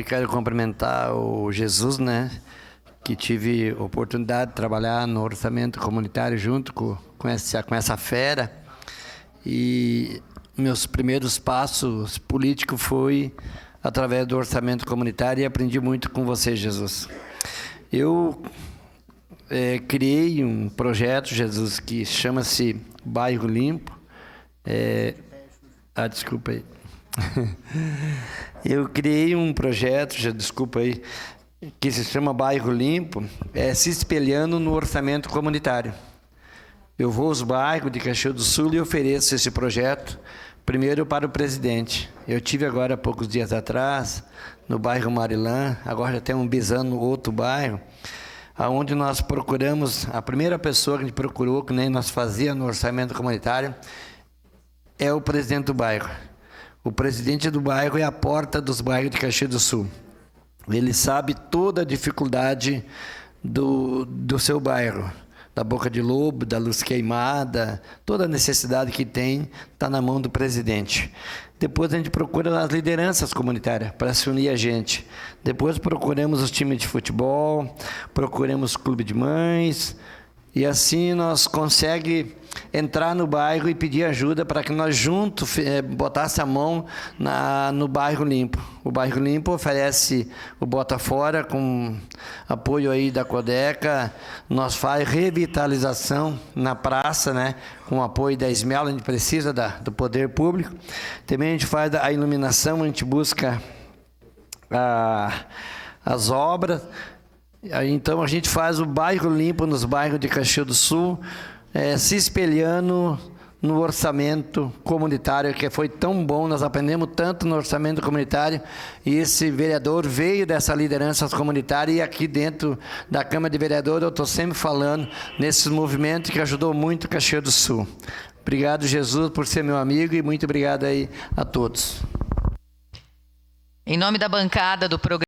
Quero cumprimentar o Jesus, né? Que tive oportunidade de trabalhar no orçamento comunitário junto com essa fera. E meus primeiros passos políticos foi através do orçamento comunitário e aprendi muito com você, Jesus. Eu criei um projeto, Jesus, que chama-se Bairro Limpo. Desculpa aí. Eu criei um projeto, desculpa aí, que se chama Bairro Limpo, se espelhando no orçamento comunitário. Eu vou aos bairros de Caxias do Sul e ofereço esse projeto, primeiro para o presidente. Eu tive agora, poucos dias atrás, no bairro Marilã, agora já tem um bisano no outro bairro, onde nós procuramos, a primeira pessoa que a gente procurou, que nem nós fazíamos no orçamento comunitário, é o presidente do bairro. O presidente do bairro é a porta dos bairros de Caxias do Sul. Ele sabe toda a dificuldade do seu bairro, da boca de lobo, da luz queimada, toda a necessidade que tem está na mão do presidente. Depois a gente procura as lideranças comunitárias para se unir a gente. Depois procuramos os times de futebol, procuramos o clube de mães, e assim nós conseguimos entrar no bairro e pedir ajuda para que nós juntos botasse a mão no Bairro Limpo. O Bairro Limpo oferece o Bota Fora, com apoio aí da Codeca. Nós faz revitalização na praça, né? Com apoio da Esmela, a gente precisa do poder público. Também a gente faz a iluminação, a gente busca as obras. Então a gente faz o Bairro Limpo nos bairros de Caxias do Sul, se espelhando no orçamento comunitário, que foi tão bom, nós aprendemos tanto no orçamento comunitário, e esse vereador veio dessa liderança comunitária, e aqui dentro da Câmara de Vereadores eu estou sempre falando nesses movimentos que ajudou muito Caxias do Sul. Obrigado, Jesus, por ser meu amigo, e muito obrigado aí a todos. Em nome da bancada do programa